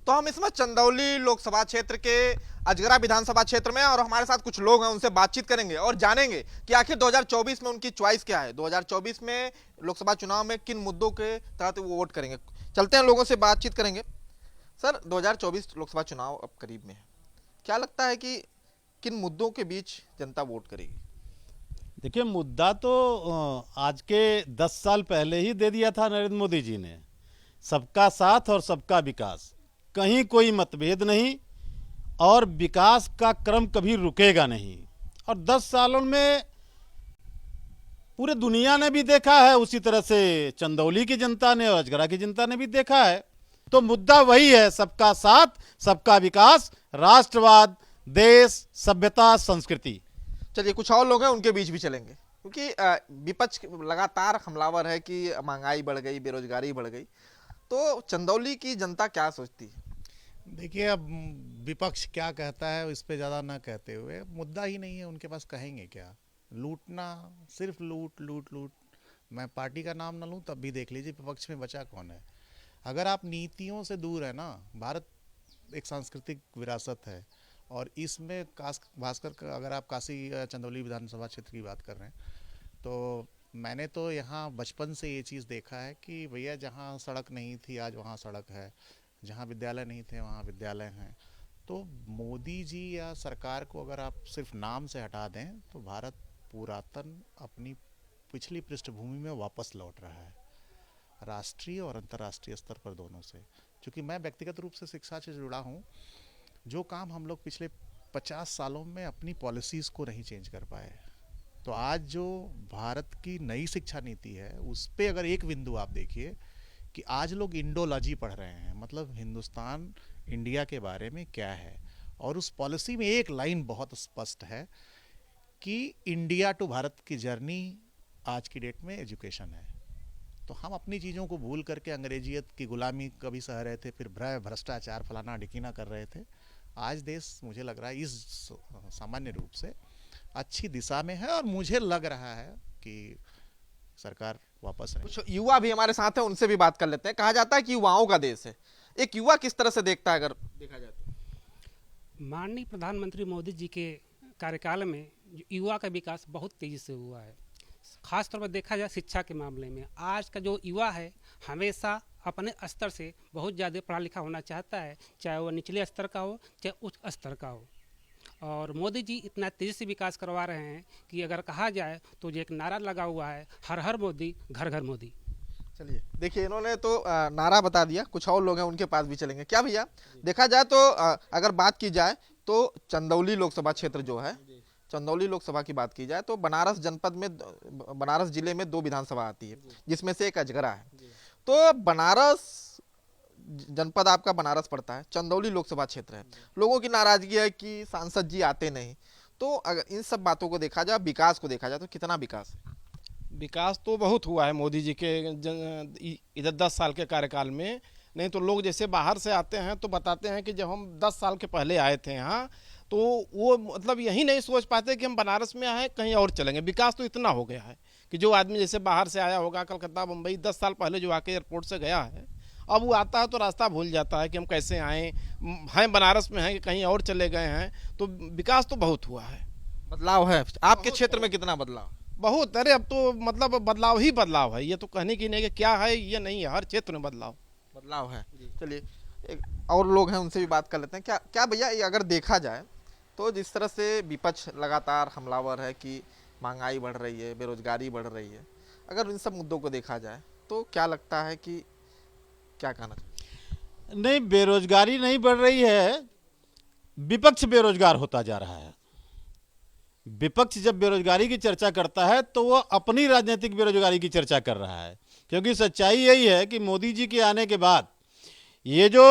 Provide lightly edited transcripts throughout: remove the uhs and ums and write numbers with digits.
तो हम इसमें चंदौली लोकसभा क्षेत्र के अजगरा विधानसभा क्षेत्र में और हमारे साथ कुछ लोग हैं, उनसे बातचीत करेंगे और जानेंगे कि आखिर 2024 में उनकी चॉइस क्या है। 2024 में लोकसभा चुनाव में किन मुद्दों के तहत वो वोट करेंगे। चलते हैं, लोगों से बातचीत करेंगे। सर, 2024 लोकसभा चुनाव अब करीब में है, क्या लगता है कि किन मुद्दों के बीच जनता वोट करेगी? देखिए, मुद्दा तो आज के 10 साल पहले ही दे दिया था नरेंद्र मोदी जी ने। सबका साथ और सबका विकास, कहीं कोई मतभेद नहीं और विकास का क्रम कभी रुकेगा नहीं। और 10 सालों में पूरे दुनिया ने भी देखा है, उसी तरह से चंदौली की जनता ने और अजगरा की जनता ने भी देखा है। तो मुद्दा वही है, सबका साथ सबका विकास, राष्ट्रवाद, देश, सभ्यता, संस्कृति। चलिए, कुछ और लोग हैं, उनके बीच भी चलेंगे, क्योंकि विपक्ष लगातार हमलावर है कि महंगाई बढ़ गई, बेरोजगारी बढ़ गई। तो चंदौली की जनता क्या सोचती है? देखिए, अब विपक्ष क्या कहता है इस पे ज़्यादा ना कहते हुए, मुद्दा ही नहीं है उनके पास, कहेंगे क्या? लूटना, सिर्फ लूट लूट लूट। मैं पार्टी का नाम ना लूँ तब भी देख लीजिए विपक्ष में बचा कौन है। अगर आप नीतियों से दूर है ना, भारत एक सांस्कृतिक विरासत है और इसमें खासकर अगर आप काशी चंदौली विधानसभा क्षेत्र की बात कर रहे हैं, तो मैंने तो यहाँ बचपन से ये चीज़ देखा है कि भैया जहाँ सड़क नहीं थी आज वहाँ सड़क है, जहाँ विद्यालय नहीं थे वहाँ विद्यालय हैं। तो मोदी जी या सरकार को अगर आप सिर्फ नाम से हटा दें तो भारत पुरातन अपनी पिछली पृष्ठभूमि में वापस लौट रहा है, राष्ट्रीय और अंतर्राष्ट्रीय स्तर पर दोनों से। क्योंकि मैं व्यक्तिगत रूप से शिक्षा से जुड़ा हूँ, जो काम हम लोग पिछले 50 सालों में अपनी पॉलिसीज़ को नहीं चेंज कर पाए, तो आज जो भारत की नई शिक्षा नीति है उस पे अगर एक बिंदु आप देखिए कि आज लोग इंडोलॉजी पढ़ रहे हैं, मतलब हिंदुस्तान इंडिया के बारे में क्या है। और उस पॉलिसी में एक लाइन बहुत स्पष्ट है कि इंडिया टू भारत की जर्नी आज की डेट में एजुकेशन है। तो हम अपनी चीज़ों को भूल करके अंग्रेजियत की गुलामी कभी सह रहे थे, फिर भ्रष्टाचार फलाना ढिकीना कर रहे थे। आज देश मुझे लग रहा है इस सामान्य रूप से अच्छी दिशा में है और मुझे लग रहा है कि सरकार वापस कुछ युवा भी हमारे साथ हैं, उनसे भी बात कर लेते हैं। कहा जाता है कि युवाओं का देश है, एक युवा किस तरह से देखता है अगर देखा जाए तो? माननीय प्रधानमंत्री मोदी जी के कार्यकाल में युवा का विकास बहुत तेज़ी से हुआ है। खास तौर पर देखा जाए शिक्षा के मामले में, आज का जो युवा है हमेशा अपने स्तर से बहुत ज़्यादा पढ़ा लिखा होना चाहता है, चाहे वह निचले स्तर का हो चाहे उच्च स्तर का हो। और मोदी जी इतना तेज़ी से विकास करवा रहे हैं कि अगर कहा जाए तो जो एक नारा लगा हुआ है, हर हर मोदी घर घर मोदी। चलिए, देखिए, इन्होंने तो नारा बता दिया, कुछ और लोग हैं उनके पास भी चलेंगे। क्या भैया, देखा जाए तो अगर बात की जाए तो चंदौली लोकसभा क्षेत्र जो है, चंदौली लोकसभा की बात की जाए तो बनारस जनपद में, बनारस जिले में 2 विधानसभा आती है, जिसमें से एक अजगरा है। तो बनारस जनपद आपका बनारस पड़ता है, चंदौली लोकसभा क्षेत्र है। लोगों की नाराजगी है कि सांसद जी आते नहीं। तो अगर इन सब बातों को देखा जाए, विकास को देखा जाए, तो कितना विकास है? विकास तो बहुत हुआ है मोदी जी के इधर 10 साल के कार्यकाल में। नहीं तो लोग जैसे बाहर से आते हैं तो बताते हैं कि जब हम 10 साल के पहले आए थे यहाँ, तो वो मतलब यही नहीं सोच पाते कि हम बनारस में आए कहीं और चलेंगे। विकास तो इतना हो गया है कि जो आदमी जैसे बाहर से आया होगा, कलकत्ता मुंबई 10 साल पहले जो आके एयरपोर्ट से गया है, अब वो आता है तो रास्ता भूल जाता है कि हम कैसे आए हैं, बनारस में हैं कि कहीं और चले गए हैं। तो विकास तो बहुत हुआ है, बदलाव है। आपके क्षेत्र में कितना बदलाव? बहुत। अरे अब तो मतलब बदलाव ही बदलाव है, ये तो कहने की नहीं कि क्या है ये नहीं है, हर क्षेत्र में बदलाव है। चलिए, एक और लोग हैं, उनसे भी बात कर लेते हैं। क्या क्या भैया, ये अगर देखा जाए तो जिस तरह से विपक्ष लगातार हमलावर है कि महंगाई बढ़ रही है, बेरोजगारी बढ़ रही है, अगर इन सब मुद्दों को देखा जाए तो क्या लगता है कि क्या कहना चाहिए? नहीं, बेरोजगारी नहीं बढ़ रही है, विपक्ष बेरोजगार होता जा रहा है। विपक्ष जब बेरोजगारी की चर्चा करता है तो वह अपनी राजनीतिक बेरोजगारी की चर्चा कर रहा है, क्योंकि सच्चाई यही है कि मोदी जी के आने के बाद ये जो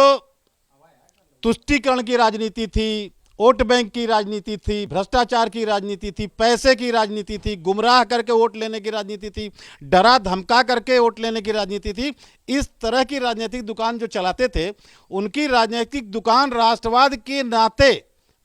तुष्टीकरण की राजनीति थी, वोट बैंक की राजनीति थी, भ्रष्टाचार की राजनीति थी, पैसे की राजनीति थी, गुमराह करके वोट लेने की राजनीति थी, डरा धमका करके वोट लेने की राजनीति थी, इस तरह की राजनीतिक दुकान जो चलाते थे, उनकी राजनीतिक दुकान राष्ट्रवाद के नाते,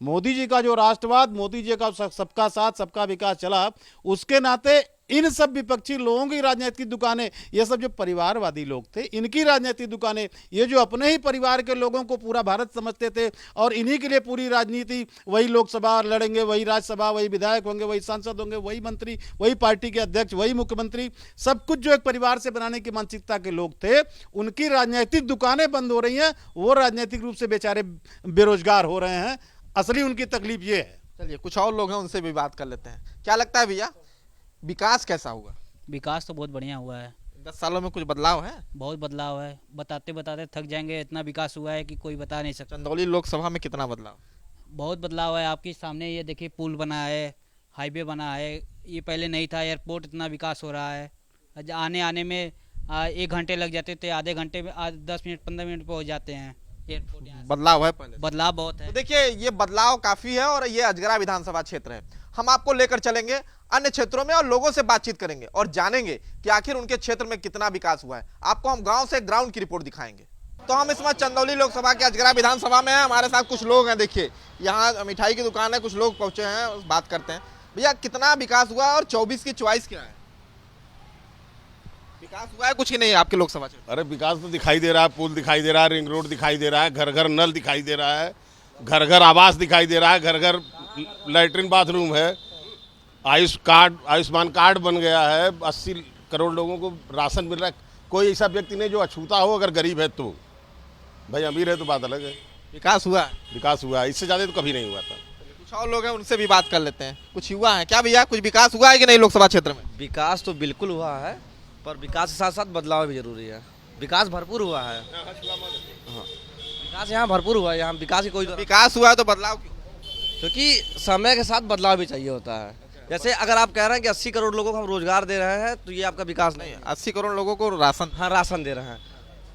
मोदी जी का जो राष्ट्रवाद, मोदी जी का सबका साथ सबका विकास चला, उसके नाते इन सब विपक्षी लोगों की राजनीतिक दुकानें, ये सब जो परिवारवादी लोग थे, इनकी राजनीतिक दुकानें, ये जो अपने ही परिवार के लोगों को पूरा भारत समझते थे और इन्हीं के लिए पूरी राजनीति, वही लोकसभा लड़ेंगे, वही राज्यसभा, वही विधायक होंगे, वही सांसद होंगे, वही मंत्री, वही पार्टी के अध्यक्ष, वही मुख्यमंत्री, सब कुछ जो एक परिवार से बनाने की मानसिकता के लोग थे, उनकी राजनीतिक दुकानें बंद हो रही हैं। वो राजनीतिक रूप से बेचारे बेरोजगार हो रहे हैं। असली उनकी तकलीफ ये है। चलिए कुछ और लोग हैं, उनसे भी बात कर लेते हैं। क्या लगता है भैया, विकास कैसा हुआ? विकास तो बहुत बढ़िया हुआ है। 10 सालों में कुछ बदलाव है? बहुत बदलाव है, बताते बताते थक जाएंगे, इतना विकास हुआ है कि कोई बता नहीं सकता। चंदौली लोकसभा में कितना बदलाव? बहुत बदलाव है, आपके सामने ये देखिए, पुल बना है, हाईवे बना है, ये पहले नहीं था। एयरपोर्ट, इतना विकास हो रहा है। आने आने में 1 घंटे लग जाते थे, आधे घंटे में 10 मिनट 15 मिनट पहुँच जाते हैं एयरपोर्ट। यहाँ बदलाव है पहले से। बदलाव बहुत है। तो देखिए ये बदलाव काफी है और ये अजगरा विधानसभा क्षेत्र है। हम आपको लेकर चलेंगे अन्य क्षेत्रों में और लोगों से बातचीत करेंगे और जानेंगे कि आखिर उनके क्षेत्र में कितना विकास हुआ है। आपको हम गांव से ग्राउंड की रिपोर्ट दिखाएंगे। तो हम इस समय चंदौली लोकसभा के अजगरा विधानसभा में हैं। हमारे साथ कुछ लोग हैं। देखिए यहाँ मिठाई की दुकान है, कुछ लोग पहुंचे हैं, बात करते हैं। भैया कितना विकास हुआ है और 24 की चॉइस क्या है? विकास हुआ है कुछ ही नहीं आपके लोकसभा क्षेत्र? अरे विकास तो दिखाई दे रहा है, पुल दिखाई दे रहा है, रिंग रोड दिखाई दे रहा है, घर घर नल दिखाई दे रहा है, घर घर आवास दिखाई दे रहा है, घर घर लैट्रिन बाथरूम है, आयुष्मान कार्ड बन गया है, 80 करोड़ लोगों को राशन मिल रहा है। कोई ऐसा व्यक्ति नहीं जो अछूता हो अगर गरीब है तो। भाई अमीर है तो बात अलग है। विकास हुआ है? विकास हुआ है, इससे ज़्यादा तो कभी नहीं हुआ था। कुछ और लोग हैं, उनसे भी बात कर लेते हैं। कुछ हुआ है क्या भैया? कुछ विकास हुआ है कि नहीं लोकसभा क्षेत्र में? विकास तो बिल्कुल हुआ है, पर विकास के साथ साथ बदलाव भी जरूरी है। विकास भरपूर हुआ है। हाँ, विकास यहाँ भरपूर हुआ है। यहाँ विकास की कोई विकास हुआ है तो बदलाव क्यों? क्योंकि समय के साथ बदलाव भी चाहिए होता है। जैसे अगर आप कह रहे हैं कि 80 करोड़ लोगों को हम रोजगार दे रहे हैं, तो ये आपका विकास नहीं है। 80 करोड़ लोगों को राशन? हाँ, राशन दे रहे हैं।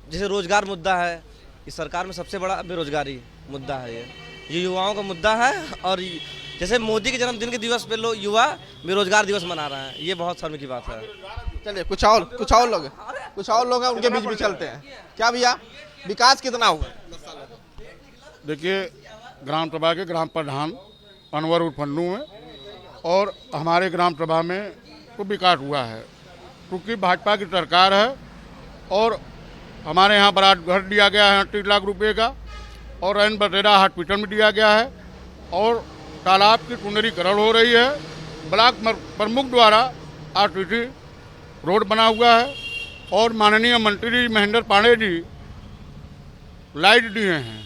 जैसे रोजगार मुद्दा है, इस सरकार में सबसे बड़ा बेरोजगारी मुद्दा है। ये युवाओं का मुद्दा है। और जैसे मोदी के जन्मदिन के दिवस पे लोग युवा बेरोजगार दिवस मना रहे हैं, ये बहुत शर्म की बात है। चलिए कुछ और लोग हैं, उनके बीच भी चलते हैं। क्या भैया विकास कितना हुआ? देखिए ग्राम सभा के ग्राम प्रधान अनवर उर्फन्नू में और हमारे ग्राम सभा में तो विकास हुआ है, क्योंकि भाजपा की सरकार है। और हमारे यहाँ बड़ा घर दिया गया है 38 लाख रुपए का, और रैन बसेरा हॉस्पिटल में दिया गया है, और तालाब की सुंदरीकरण हो रही है। ब्लॉक प्रमुख द्वारा आरटीसी रोड बना हुआ है, और माननीय मंत्री महेंद्र पांडे जी लाइट दिए हैं।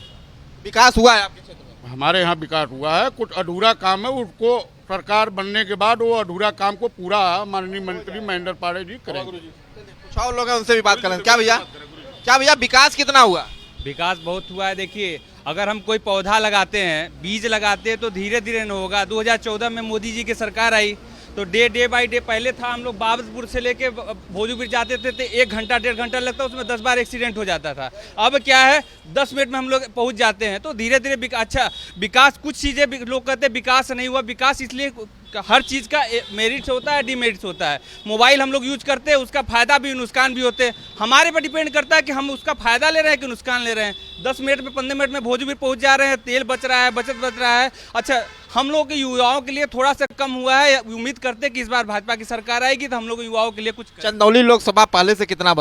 विकास हुआ है आपके क्षेत्र में? हमारे यहाँ विकास हुआ है। कुछ अधूरा काम है, उसको सरकार बनने के बाद वो अधूरा काम को पूरा माननीय मंत्री महेंद्र पांडे जी करेंगे। कुछ और लोग हैं, उनसे भी बात करें। क्या भैया विकास कितना हुआ? विकास बहुत हुआ है। देखिए अगर हम कोई पौधा लगाते हैं, बीज लगाते हैं, तो धीरे धीरे न होगा। 2014 में मोदी जी की सरकार आई तो डे बाई डे, पहले था हम लोग बाबतपुर से लेके भोजपुर जाते थे तो 1 घंटा 1.5 घंटा लगता, उसमें 10 बार एक्सीडेंट हो जाता था। अब क्या है, 10 मिनट में हम लोग पहुंच जाते हैं। तो धीरे धीरे अच्छा विकास, कुछ चीज़ें लोग कहते हैं विकास नहीं हुआ। विकास इसलिए, हर चीज़ का मेरिट्स होता है, डिमेरिट्स होता है। मोबाइल हम लोग यूज करते हैं, उसका फ़ायदा भी नुकसान भी होते हैं। हमारे पर डिपेंड करता है कि हम उसका फ़ायदा ले रहे हैं कि नुकसान ले रहे हैं। 10 मिनट में 15 मिनट में भोजपुर पहुंच जा रहे हैं, तेल बच रहा है, बचत बच रहा है। अच्छा, हम लोग के युवाओं के लिए थोड़ा सा कम हुआ है। उम्मीद करते हैं कि इस बार भाजपा की सरकार आएगी तो हम लोग युवाओं के लिए कुछ। चंदौली लोकसभा पहले से कितना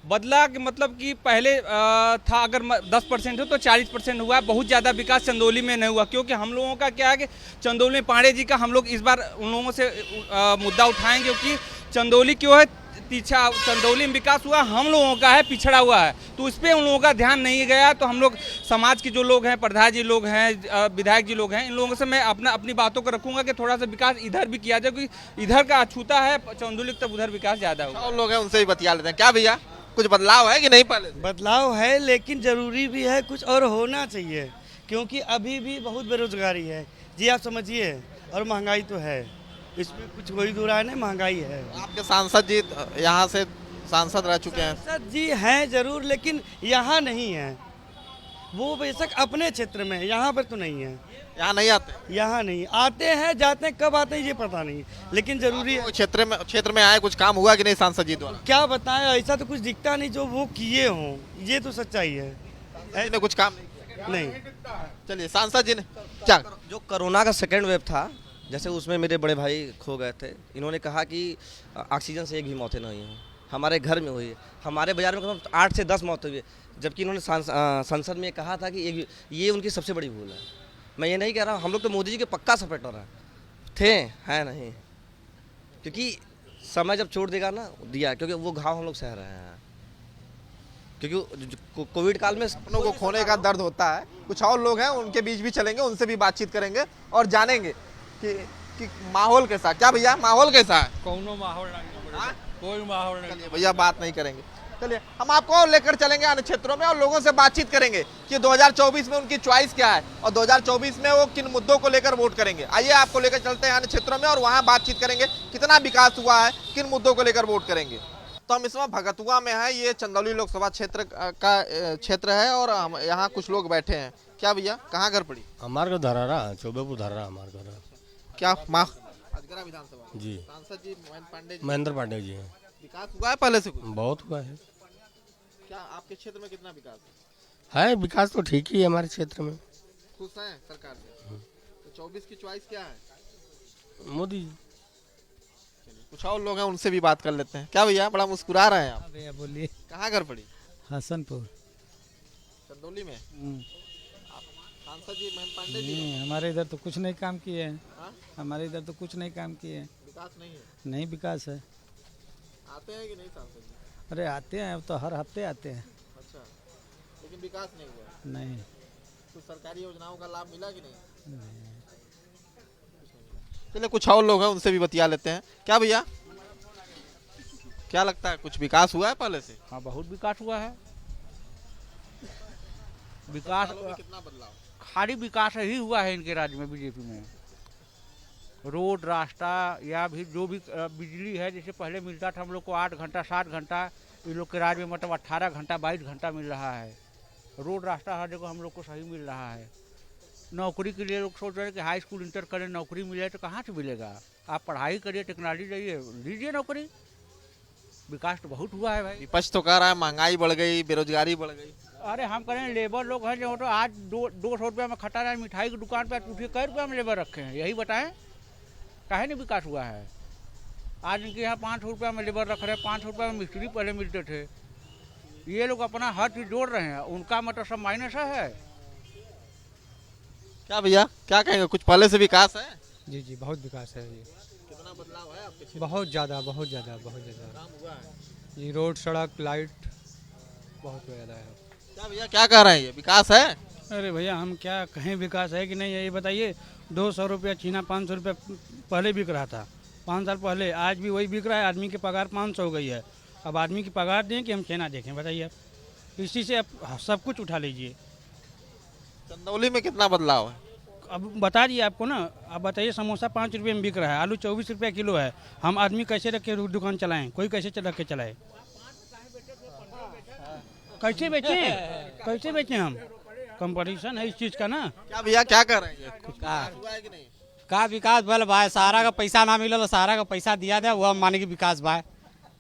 बदला कि मतलब कि पहले था अगर 10% हो तो 40% हुआ है। बहुत ज़्यादा विकास चंदौली में नहीं हुआ, क्योंकि हम लोगों का क्या है कि चंदौली में पांडे जी का हम लोग इस बार उन लोगों से मुद्दा उठाएंगे, क्योंकि चंदौली क्यों है पीछा, चंदौली में विकास हुआ, हम लोगों का है पिछड़ा हुआ है। तो इस पर उन लोगों का ध्यान नहीं गया। तो हम लोग समाज के जो लोग हैं, प्रधान जी लोग हैं, विधायक जी लोग हैं, इन लोगों से मैं अपनी बातों को रखूंगा कि थोड़ा सा विकास इधर भी किया जाए, क्योंकि इधर का अछूता है चंदौली, तब उधर विकास ज़्यादा हुआ। और लोग हैं, उनसे भी बतिया लेते हैं। क्या भैया कुछ बदलाव है कि नहीं? पहले बदलाव है, लेकिन ज़रूरी भी है, कुछ और होना चाहिए, क्योंकि अभी भी बहुत बेरोजगारी है जी, आप समझिए। और महंगाई तो है, इसमें कुछ कोई दो राय नहीं, महंगाई है। आपके सांसद जी यहाँ से सांसद रह चुके हैं? सांसद जी हैं जरूर, लेकिन यहाँ नहीं है। वो बेशक अपने क्षेत्र में, यहाँ पर तो नहीं है। यहाँ नहीं आते? यहाँ नहीं आते हैं, जाते हैं, कब आते हैं ये पता नहीं, लेकिन जरूरी है। क्षेत्र में आए, कुछ काम हुआ कि नहीं सांसद जी द्वारा? क्या बताएं, ऐसा तो कुछ दिखता नहीं जो वो किए हों, ये तो सच्चाई है। ने कुछ काम नहीं। चलिए सांसद जी ने क्या? जो कोरोना का सेकेंड वेव था, जैसे उसमें मेरे बड़े भाई खो गए थे, इन्होंने कहा कि ऑक्सीजन से एक भी मौतें नहीं हुई, हमारे घर में हुई है, हमारे बाजार में कम 8 से 10 मौतें हुई, जबकि इन्होंने संसद में कहा था कि ये उनकी सबसे बड़ी भूल है। मैं ये नहीं कह रहा हूँ, हम लोग तो मोदी जी के पक्का सपोर्टर हैं नहीं, क्योंकि समय जब छोड़ देगा ना दिया, क्योंकि वो घाव हम लोग सह रहे हैं, क्योंकि कोविड काल में अपनों को खोने का दर्द होता है। कुछ और लोग हैं, उनके बीच भी चलेंगे, उनसे भी बातचीत करेंगे और जानेंगे कि माहौल कैसा। क्या भैया माहौल कैसा है? कोनो माहौल नहीं, कोई माहौल नहीं। चलिए भैया बात नहीं करेंगे, चलिए हम आपको लेकर चलेंगे अन्य क्षेत्रों में और लोगों से बातचीत करेंगे कि 2024 में उनकी चॉइस क्या है और 2024 में वो किन मुद्दों को लेकर वोट करेंगे। आइए आपको लेकर चलते हैं अन्य क्षेत्रों में और वहां बातचीत करेंगे कितना विकास हुआ है, किन मुद्दों को लेकर वोट करेंगे। तो हम इस समय भगतुआ में है, ये चंदौली लोकसभा क्षेत्र का क्षेत्र है और यहाँ कुछ लोग बैठे हैं। क्या भैया कहाँ घर पड़ी? हमारे को धरारा चौबेपुर धरारा हमारे घर। क्या अजगरा विधानसभा जी, सांसद जी महेंद्र पांडे जी हैं। विकास हुआ है पहले से कुछ? बहुत हुआ है। क्या आपके क्षेत्र में कितना विकास है? विकास तो ठीक ही है हमारे क्षेत्र में। खुश हैं सरकार से? तो 24 की चॉइस क्या है? मोदी जी। कुछ और लोग हैं, उनसे भी बात कर लेते हैं। क्या भैया बड़ा मुस्कुरा रहे हैं आप? भैया बोलिए। कहाँ घर पड़ी? हसनपुर चंदौली में। सांसद जी महेंद्र पांडे जी हमारे इधर तो कुछ नहीं काम किए हैं। हाँ? हमारे इधर तो कुछ नहीं काम किए हैं। विकास नहीं है? नहीं विकास है। आते हैं कि नहीं सांसद जी? अरे आते हैं, अब तो हर हफ्ते आते हैं। अच्छा, लेकिन विकास नहीं हुआ? नहीं। तो सरकारी योजनाओं का लाभ मिला कि नहीं? चलिए कुछ और लोग हैं, उनसे भी बतिया लेते हैं। क्या भैया क्या लगता है, कुछ विकास हुआ है पहले से? हाँ बहुत विकास हुआ है। विकास कितना बदलाव? खाली विकास ही हुआ है इनके राज्य में, बीजेपी में। रोड, रास्ता या भी जो भी बिजली है, जैसे पहले मिलता था हम लोग को 8 घंटा 7 घंटा, इन लोग के राज्य में मतलब 18 घंटा 22 घंटा मिल रहा है। रोड रास्ता हर जगह हम लोग को सही मिल रहा है। नौकरी के लिए लोग सोच रहे हैं कि हाई स्कूल इंटर करें नौकरी मिले, तो कहाँ से मिलेगा? आप पढ़ाई करिए, टेक्नोलॉजी जाइए, लीजिए नौकरी। विकास तो बहुत हुआ है भाई। विपक्ष तो कह रहा है महंगाई बढ़ गई, बेरोजगारी बढ़ गई। अरे हम करें लेबर लोग हैं जो तो आज 200 रुपया में खटा रहा है, मिठाई की दुकान पर पूछिए कै रुपया में लेबर रखे हैं, यही बताएं। काहे नहीं विकास हुआ है? आज इनके यहाँ 500 रुपया में लेबर रख रहे हैं, 500 रुपया में मिस्त्री पहले मिलते थे। ये लोग अपना हर चीज़ जोड़ रहे हैं, उनका मतलब सब माइनस है। क्या भैया क्या कहेंगे, कुछ पहले से विकास है? जी जी बहुत विकास है जी। कितना बदलाव है आपके क्षेत्र? बहुत ज़्यादा बहुत ज़्यादा बहुत ज़्यादा काम हुआ है जी। रोड, सड़क, लाइट बहुत ज़्यादा है। क्या भैया क्या कह रहे हैं, ये विकास है? अरे भैया हम क्या कहें विकास है कि नहीं है, ये बताइए। 200 रुपया छीना 500 रुपया पहले बिक रहा था 5 साल पहले, आज भी वही बिक रहा है। आदमी की पगार 500 हो गई है। अब आदमी की पगार दें कि हम छेना देखें, बताइए आप। इसी से आप सब कुछ उठा लीजिए। चंदौली में कितना बदलाव है? अब बता दिए आपको ना। अब बताइए, समोसा 5 रुपये में बिक रहा है, आलू 24 रुपया किलो है। हम आदमी कैसे रख के दुकान चलाएं? कोई कैसे रख के चलाए? कैसे बेचें? कैसे बेचें हम? कंपटीशन है इस चीज़ का ना। क्या भैया क्या कर रहे हैं, कुछ विकास हुआ है कि नहीं? का विकास भल भाई, सारा का पैसा ना मिला तो सारा का पैसा दिया था, वह माने की विकास भाई।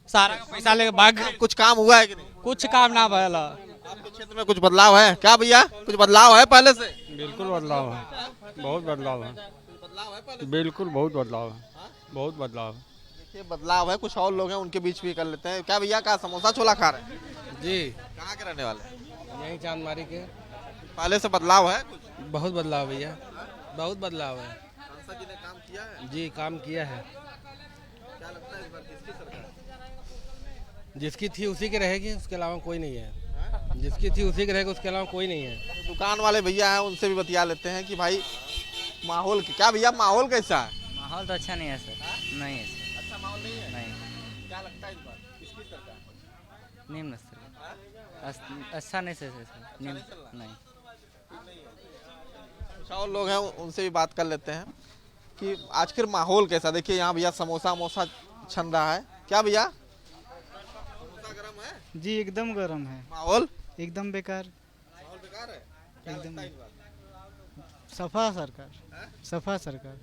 सारा का पैसा लेके भाग, कुछ काम हुआ है कि नहीं? कुछ काम ना भल। आपके क्षेत्र में कुछ बदलाव है? क्या भैया कुछ बदलाव है पहले से? बिल्कुल बदलाव है, बहुत बदलाव है। बिल्कुल बहुत बदलाव है, बहुत बदलाव है। देखिए बदलाव है, कुछ और लोग हैं, उनके बीच भी कर लेते हैं। क्या भैया का समोसा छोला खा रहे हैं? जी। कहाँ के रहने वाले? यही चांदमारी के। पहले से बदलाव है कुछ? बहुत बदलाव भैया, बहुत बदलाव है। सांसद जी ने काम किया है? जी काम किया है। क्या लगता है इस बार किसकी सरकार? जिसकी थी उसी की रहेगी, उसके अलावा कोई नहीं है। जिसकी थी उसी की रहेगी, उसके अलावा कोई नहीं है। दुकान वाले भैया हैं, उनसे भी बतिया लेते हैं कि भाई माहौल क्या भैया माहौल कैसा है? माहौल तो अच्छा नहीं है सर, नहीं है सर। अच्छा माहौल नहीं है? नहीं। क्या लगता है इस बार किसकी सरकार? निम्न स्तर अच्छा नहीं सर, निम्न नहीं। कुछ और लोग हैं, उनसे भी बात कर लेते हैं कि आजकल माहौल कैसा। देखिए यहाँ भैया समोसा मोसा छन रहा है। क्या भैया समोसा गरम है? जी एकदम गर्म है। माहौल एकदम बेकार। माहौल बेकार है? एकदम सफा सरकार, सफा सरकार।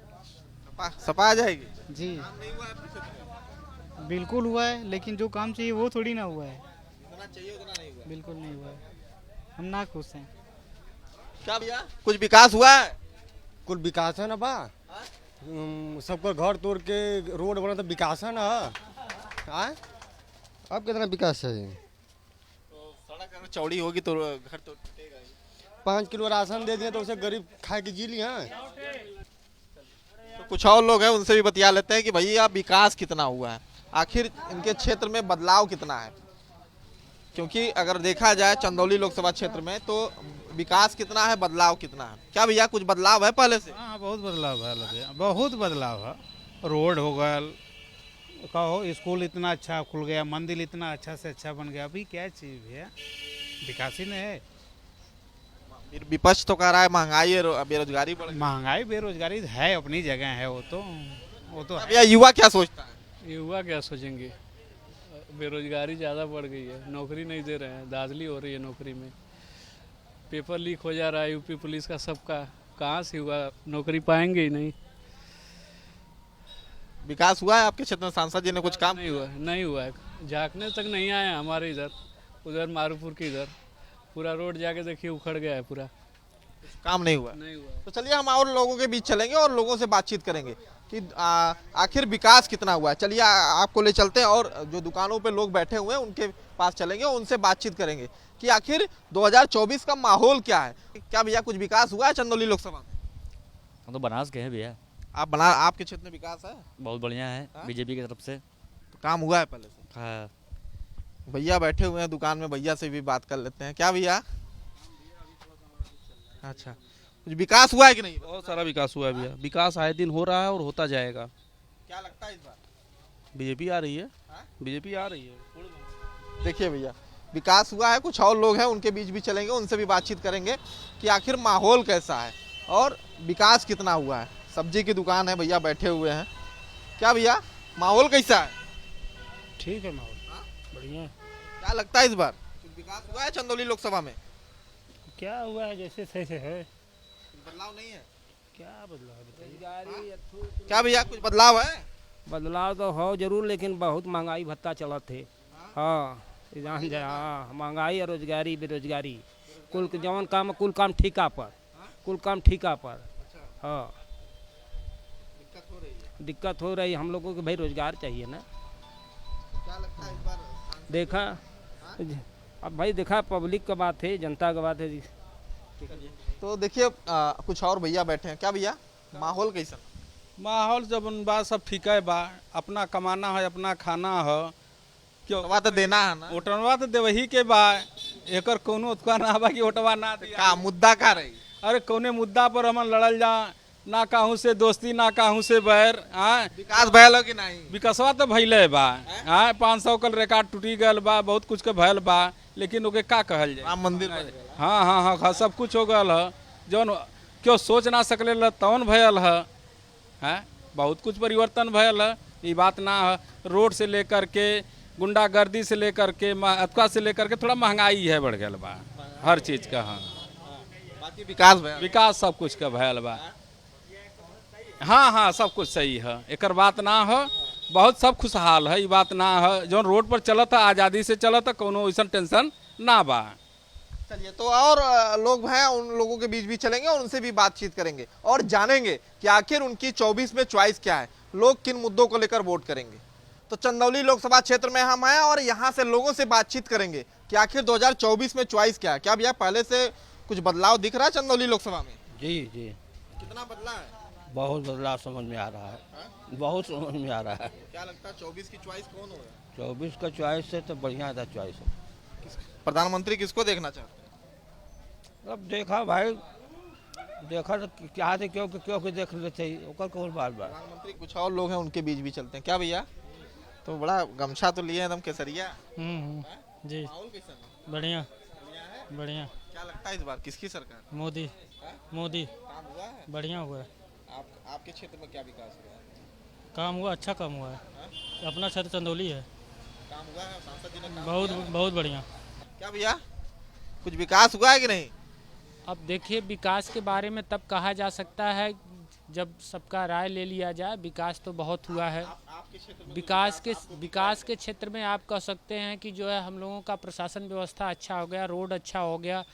सपा आ जाएगी? जी काम नहीं हुआ है आपके क्षेत्र में? बिल्कुल हुआ है, लेकिन जो काम चाहिए वो थोड़ी ना हुआ है। जितना चाहिए उतना नहीं हुआ। बिल्कुल नहीं हुआ है, हम ना खुश हैं। क्या भैया कुछ विकास हुआ है? कुल विकास है ना बा, सबको घर तोड़ के रोड बना तो विकास है ना। आए अब कितना विकास है? तो सड़क अगर चौड़ी होगी तो घर तो टूटेगा ही। 5 किलो राशन दे दिए तो उसे गरीब खा के जी लिए हैं। तो कुछ और लोग हैं, उनसे भी बतिया लेते हैं कि भैया विकास कितना हुआ है, आखिर इनके क्षेत्र में बदलाव कितना है। क्योंकि अगर देखा जाए चंदौली लोकसभा क्षेत्र में तो विकास कितना है, बदलाव कितना है। क्या भैया कुछ बदलाव है पहले से? हाँ बहुत बदलाव है भैया, बहुत बदलाव है। रोड हो गया, कहो स्कूल इतना अच्छा खुल गया, मंदिर इतना अच्छा से अच्छा बन गया। अभी क्या चीज़ भैया, विकास ही नहीं है। फिर विपक्ष तो कह रहा है महंगाई और बेरोजगारी बढ़ गई। महंगाई बेरोजगारी है, अपनी जगह है वो तो भैया युवा क्या सोचता है? युवा क्या सोचेंगे, बेरोजगारी ज़्यादा बढ़ गई है, नौकरी नहीं दे रहे हैं, दाखिली हो रही है नौकरी में, पेपर लीक हो जा रहा है यूपी पुलिस का सबका, कहाँ से हुआ, नौकरी पाएंगे ही नहीं। विकास हुआ है आपके क्षेत्र में? सांसद जी ने कुछ काम नहीं हुआ है, झांकने तक नहीं आए हैं हमारे इधर, उधर मारूपुर के इधर पूरा रोड जाके देखिए उखड़ गया है पूरा, काम नहीं हुआ। नहीं हुआ। तो चलिए हम और लोगों के बीच चलेंगे और लोगों से बातचीत करेंगे कि आखिर विकास कितना हुआ है। चलिए आपको ले चलते हैं और जो दुकानों पे लोग बैठे हुए हैं उनके पास चलेंगे और उनसे बातचीत करेंगे कि आखिर 2024 का माहौल क्या है। क्या भैया कुछ विकास हुआ है चंदौली लोकसभा में? हम तो बनारस के हैं भैया। आपके क्षेत्र में विकास है? बहुत बढ़िया है बीजेपी की तरफ से। तो काम हुआ है पहले से? हाँ। भैया बैठे हुए हैं दुकान में, भैया से भी बात कर लेते हैं। क्या भैया अच्छा कुछ विकास हुआ है कि नहीं? बहुत सारा विकास हुआ है भैया, विकास आए दिन हो रहा है और होता जाएगा। क्या लगता है इस बार बीजेपी आ रही है? बीजेपी आ रही है। देखिए भैया विकास हुआ है, कुछ और लोग हैं उनके बीच भी चलेंगे, उनसे भी बातचीत करेंगे कि आखिर माहौल कैसा है और विकास कितना हुआ है। सब्जी की दुकान है, भैया बैठे हुए हैं। क्या भैया माहौल कैसा है? ठीक है माहौल बढ़िया। क्या लगता है इस बार कुछ विकास हुआ है चंदौली लोकसभा में? क्या हुआ है जैसे सही से है, बदलाव नहीं है। क्या बदलाव बताइए? क्या भैया कुछ बदलाव है? बदलाव तो हो जरूर, लेकिन बहुत महंगाई भत्ता चलत थे। हाँ जान जा, हाँ महंगाई और रोजगारी बेरोजगारी कुल जवन काम कुल काम ठेका पर, कुल काम ठेका पर। हाँ दिक्कत हो रही हम लोगों को, भाई रोजगार चाहिए ना। क्या लगता है इस बार? देखा अब भाई देखा पब्लिक का बात है, जनता का बात है जी। तो देखिए कुछ और भैया बैठे हैं। क्या भैया माहौल कैसा? माहौल जब बा सब ठीक है बा, अपना कमाना है, अपना खाना है, क्यों तो देना है ना, ओटवा तो देवही के बा, एकर कोनो उत्का ना बा कि ओटवा ना दिया। का मुद्दा का रही? अरे कौने मुद्दा पर हमन लड़ल जा, ना कहूँ से दोस्ती ना कहूँ से बैर। विकास भयल कि नहीं? विकासवा तो भैले बा। 500 कल रिकॉर्ड टूटी गल बा, बहुत कुछ के भयल बा, लेकिन ओके का कहल जाए। राम मंदिर हाँ हाँ हाँ सब कुछ हो गल है, जौन क्यों सोच ना सकले तौन भयल है। बहुत कुछ परिवर्तन भयल है, ये बात ना है। रोड से लेकर के गुंडागर्दी से लेकर के अथवा से लेकर के थोड़ा महंगाई है बढ़ गल बा, हर चीज का। हाँ बाकी विकास सब कुछ का भयल बा। हाँ हाँ सब कुछ सही है, एक बात ना हो, बहुत सब खुशहाल है, ये बात ना है। जो रोड पर चलता आज़ादी से चलता, कोनो ऐसा टेंशन ना बा। चलिए तो और लोग हैं, उन लोगों के बीच भी चलेंगे और उनसे भी बातचीत करेंगे और जानेंगे कि आखिर उनकी 24 में चॉइस क्या है, लोग किन मुद्दों को लेकर वोट करेंगे। तो चंदौली लोकसभा क्षेत्र में हम हैं और यहाँ से लोगों से बातचीत करेंगे कि आखिर 2024 में चॉइस क्या है। क्या भैया पहले से कुछ बदलाव दिख रहा है चंदौली लोकसभा में? जी जी कितना बदला है? बहुत बदलाव समझ में आ रहा है, बहुत समझ में आ रहा है। क्या लगता है 24 की चॉइस कौन होगा? 24 का चॉइस है तो बढ़िया था चॉइस है। प्रधानमंत्री किसको देखना चाहते हैं? अब देखा भाई, देखा तो क्या थे, क्यों देख लेते ओकर कौन बार बार। प्रधानमंत्री कुछ और लोग हैं उनके बीच भी चलते हैं। क्या भैया तो बड़ा गमछा तो लिए एकदम केसरिया। जी माहौल कैसा है? बढ़िया बढ़िया। क्या लगता है इस बार किसकी सरकार? मोदी। मोदी काम हुआ है? बढ़िया हुआ है। आपके क्षेत्र में क्या विकास हुआ है? काम हुआ, अच्छा काम हुआ है। अपना क्षेत्र चंदौली है। काम हुआ है, सांसद जी ने काम बहुत किया है? बहुत बढ़िया। क्या भैया कुछ विकास हुआ है कि नहीं? अब देखिए विकास के बारे में तब कहा जा सकता है जब सबका राय ले लिया जाए। विकास तो बहुत हुआ है। विकास के क्षेत्र में आप कह सकते हैं कि जो है हम लोगों का प्रशासन व्यवस्था अच्छा हो गया, रोड अच्छा हो गया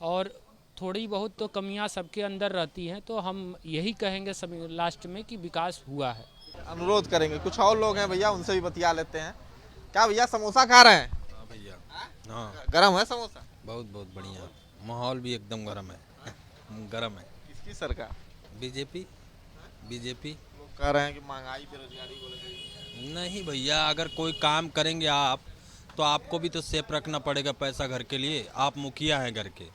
और थोड़ी बहुत तो कमियां सबके अंदर रहती हैं, तो हम यही कहेंगे सब लास्ट में कि विकास हुआ है। अनुरोध करेंगे। कुछ और लोग हैं भैया, उनसे भी बतिया लेते हैं। क्या भैया समोसा खा रहे हैं? भैया हाँ, गरम है समोसा? बहुत बहुत बढ़िया, माहौल भी एकदम गरम है। गरम है। किसकी सरकार? बीजेपी। बीजेपी लोग कह रहे हैं कि महंगाई बेरोजगारी को लेकर। नहीं भैया, अगर कोई काम करेंगे आप तो आपको भी तो सेफ रखना पड़ेगा पैसा घर के लिए। आप मुखिया हैं घर के,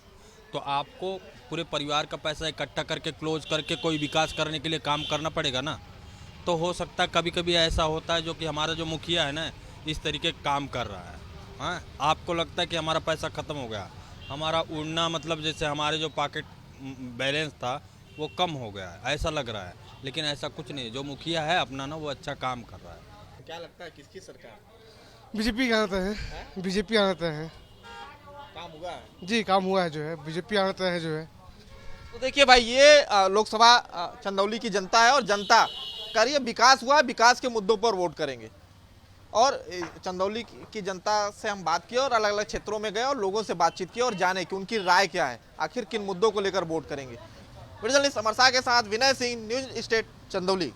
तो आपको पूरे परिवार का पैसा इकट्ठा करके क्लोज करके कोई विकास करने के लिए काम करना पड़ेगा ना। तो हो सकता है कभी कभी ऐसा होता है जो कि हमारा जो मुखिया है ना इस तरीके काम कर रहा है। हाँ, आपको लगता है कि हमारा पैसा ख़त्म हो गया, हमारा उड़ना मतलब जैसे हमारे जो पॉकेट बैलेंस था वो कम हो गया है, ऐसा लग रहा है। लेकिन ऐसा कुछ नहीं, जो मुखिया है अपना ना वो अच्छा काम कर रहा है। क्या लगता है किसकी सरकार? बीजेपी का आता है। बीजेपी आता है। काम हुआ है? जी काम हुआ है, जो है बीजेपी आता है जो है। तो देखिए भाई, ये लोकसभा चंदौली की जनता है और जनता कह रही है विकास हुआ है, विकास के मुद्दों पर वोट करेंगे। और चंदौली की जनता से हम बात किए और अलग अलग क्षेत्रों में गए और लोगों से बातचीत की और जाने कि उनकी राय क्या है, आखिर किन मुद्दों को लेकर वोट करेंगे। वीडियो जर्नलिस्ट अमर शाह के साथ विनय सिंह, न्यूज स्टेट चंदौली।